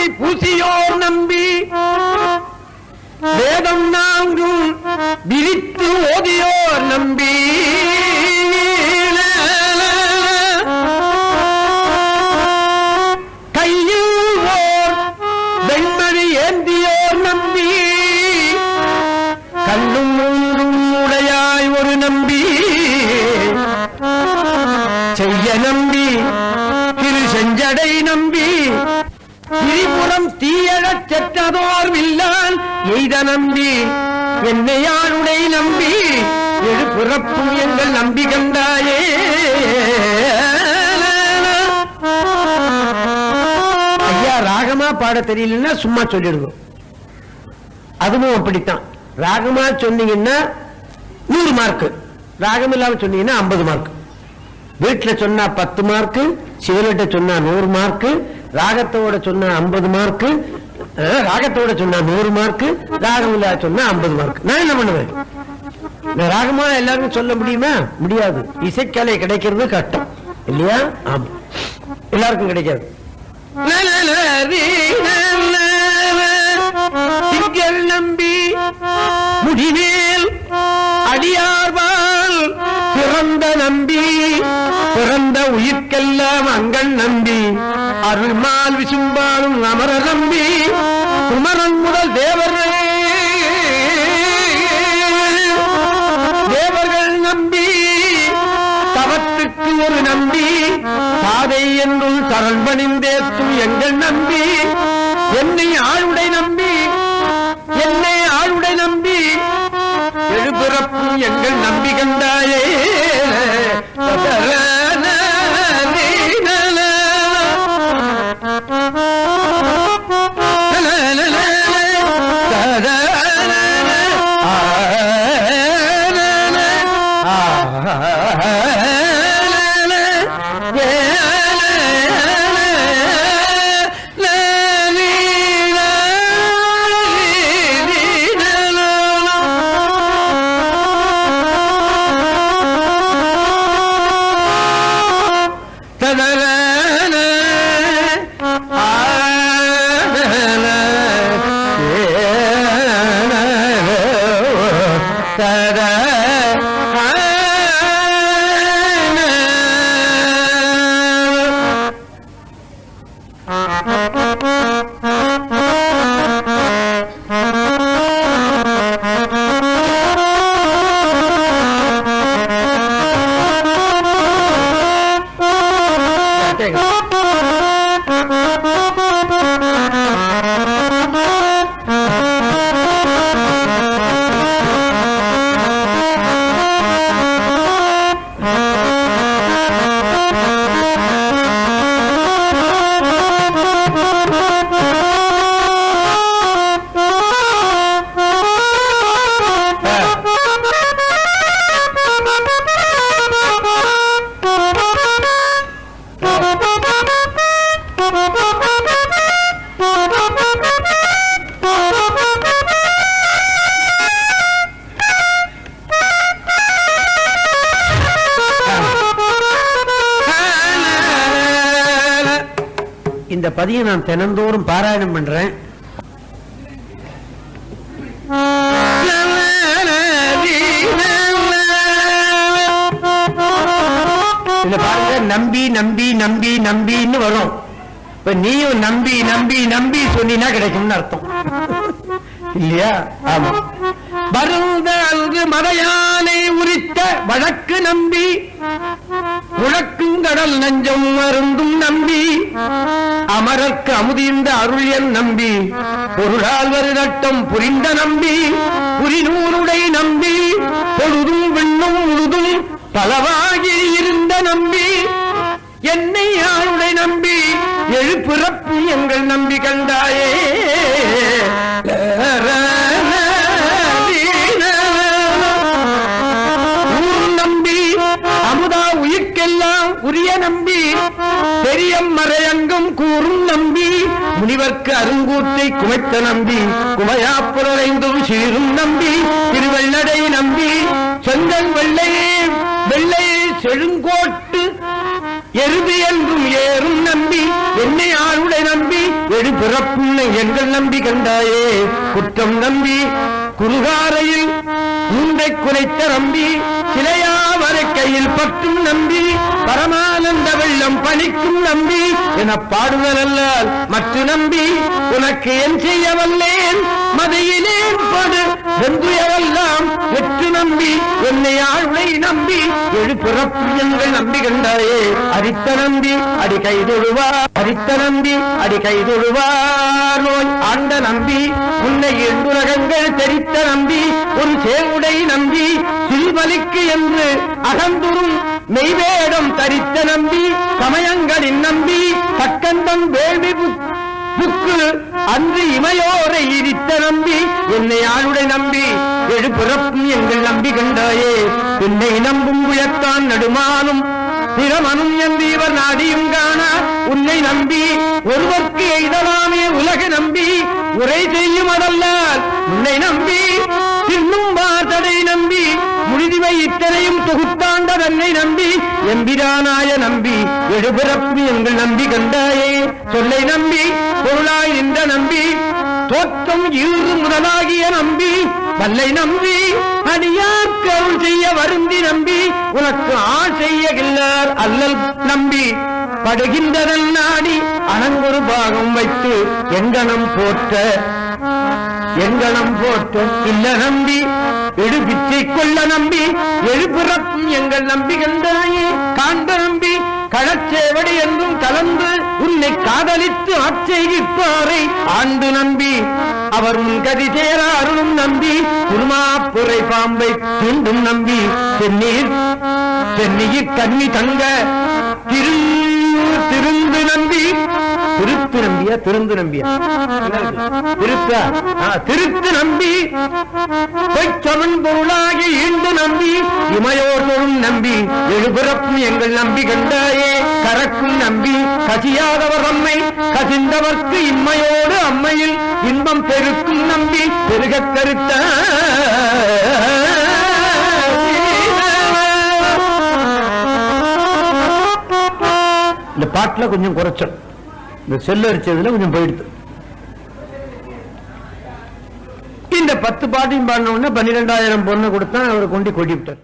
சாந்தி பூசியோர் நம்பி வேதம் நான்கும் விரித்து ஓதியோர் நம்பி கையில் ஓர் வெண்மணி ஏந்தியோர் நம்பி கண்ணும் மூன்றும் உடையாய் ஒரு நம்பி செய்ய நம்பி திரு செஞ்சடை நம்பி திரிபுரம் தீயழச் செற்றதோர் வில்லான் எய்த நம்பி என்னையாருடை நம்பி எழு பிறப்பும் எங்கள் நம்பி கண்டாயே. ஐயா ராகமா பாட தெரியலன்னா சும்மா சொல்லிடுவோம். அதுவும் அப்படித்தான். ராகமா சொன்னீங்கன்னா 100 மார்க், ராகம் இல்லாம சொன்னீங்கன்னா 50 மார்க். வீட்டுல சொன்னா 10 மார்க், சிவலிட்ட சொன்னா 100 மார்க், ராகத்தோட சொன்னா 50 மார்க், ராகத்தோட சொன்னா 100 மார்க், ராகம் இல்ல சொன்னா 50 மார்க். நான் என்ன பண்ணுவேன்? ராகமா எல்லாருக்கும் சொல்ல முடியுமா? முடியாது. இசைக்கலை கிடைக்கிறது கஷ்டம் இல்லையா? ஆமா, எல்லாருக்கும் கிடைக்காது. திங்கள் நம்பி முடிவேல் அடியார்வால் பிறந்த நம்பி பிறந்த உயிர்க்கெல்லாம் அங்கன் நம்பி அருள்மால் விசும்பாலும் அமர நம்பி குமரன் முதல் தேவர்கள் நம்பி தவத்துக்கு ஒரு நம்பி பாதை என்றும் சரண் பணிந்தேத்தும் எங்கள் நம்பி என்னை ஆளுடை நம்பி என்னை ஆளுடை நம்பி எழுபிறப்பும் எங்கள் நம்பி கண்டாயே. இந்த பதியை நான் தினந்தோறும் பாராயணம் பண்றேன். பாருங்க, நம்பி நம்பி நம்பி நம்பின்னு வரும். இப்ப நீயும் நம்பி நம்பி நம்பி சொன்னா கிடைக்கும்னு அர்த்தம் இல்லையா? ஆமா. வருந்த அங்கு மதையானை உரித்த வழக்கு நம்பி உழக்கும் கடல் நஞ்சம் மருந்தும் நம்பி அமரர்க்கு அமுதிந்த அருளியன் நம்பி பொருளால் வருநட்டம் புரிந்த நம்பி புரிநூருடை நம்பி பொழுதும் விண்ணும் முழுதும் பலவாகி இருந்த நம்பி என்னை ஆளுடை நம்பி எழு பிறப்பு எங்கள் நம்பி கண்டாயே. நம்பி அமுதா உயிர்க்கெல்லாம் உரிய நம்பி பெரிய மறையங்கும் கூறும் நம்பி முனிவர்க்கு அருங்கூத்தை குமைத்த நம்பி குமையாப்புரைந்தும் சீரும் நம்பி திருவெள்ளடை நம்பி செங்கல் வெள்ளை செழுங்கோட்டு எருது என்றும் ஏறும் நம்பி என்னை ஆளுடை நம்பி எழு பிறப்புள்ள எங்கள் நம்பி கண்டாயே குற்றம் நம்பி குறுகாரையில் மூன்றை குலைத்த நம்பி சிலையா கையில் பற்றும் நம்பி பரமானந்த வெள்ளம் பணிக்கும் நம்பி என பாடுதலல்லால் மற்ற நம்பி உனக்கு என் செய்ய வல்லேன் மதையிலேன் படு வெந்துயவெல்லாம் எட்டு நம்பி என்னை ஆழ்வை நம்பி எழு பிறப்பு எங்கள் நம்பி கண்டாயே அரித்த நம்பி அடி கைதொழுவார் அரித்த நம்பி அடி கைதொழுவார் நோய் ஆண்ட நம்பி உன்னை எழுதுலகங்கள் தெரித்த நம்பி ஒரு சேவுடை நம்பி சில்வலிக்கு என்று அகந்துரும் மெய்வேடம் தரித்த நம்பி சமயங்களின் நம்பி சக்கந்தம் வேள்வி புக்கு அன்று இமையோரை இடித்த நம்பி என்னை ஆளுடை நம்பி எழு பிறப்பும் எங்கள் நம்பி கண்டாயே என்னை நம்பும் குயத்தான் நடுமானும் திறமனும் என்று இவர் நாடியும் காண உன்னை நம்பி ஒருவர்க்கு எய்தலாமே உலக நம்பி உரை செய்யும் அதல்லால் உன்னை நம்பி தின்னும் வாதடை நம்பி முடிதிவை இத்தனையும் தொகுத்தாண்ட தன்னை நம்பி எம்பிரானாய நம்பி எழுபிறப்பு எங்கள் நம்பி கண்டாயே சொல்லை நம்பி பொருளாய் நின்ற நம்பி தோற்றம் ஈறு முதலாகிய நம்பி வல்லை நம்பி அடியாக்கள் செய்ய வருந்தி நம்பி உனக்கு செய்யகில்லார் அல்லல் நம்பி படுகின்றதன் நாடி அனங்கொரு பாகம் வைத்து எங்கனம் போற்ற இல்ல நம்பி எழு பிச்சை கொள்ள நம்பி எழுபிறப்பும் எங்கள் நம்பி கண்டாயே காண்ட நம்பி களச்சேவடி என்றும் கலந்து உன்னை காதலித்து ஆட்சேகிப்பாரை ஆண்டு நம்பி அவர் உன் கதி சேர அருளும் நம்பி குருமாப்புரை பாம்பை தூண்டும் நம்பி சென்னையில் கண்ணி தங்க திருந்து நம்பி திருத்து நம்பியா திருந்து நம்பியா திருத்து நம்பி பொய்ச்சமன் பொருளாகி ஈண்டு நம்பி இமையோர்களும் நம்பி எழுபிறப்பும் எங்கள் நம்பி கண்டாயே கரக்கும் நம்பி கசியாதவர் அம்மை கசிந்தவர்க்கு இம்மையோடு அம்மையில் இன்பம் பெருக்கும் நம்பி பெருகக் கருத்த இந்த பாட்டுல கொஞ்சம் குறைச்சல் இந்த செல்லு அடிச்சதுல கொஞ்சம் போயிடுது இந்த 10 பாட்டையும் பாடின உடனே 12,000 பொண்ணு கொடுத்தா அவரை கொண்டு கொட்டி விட்டார்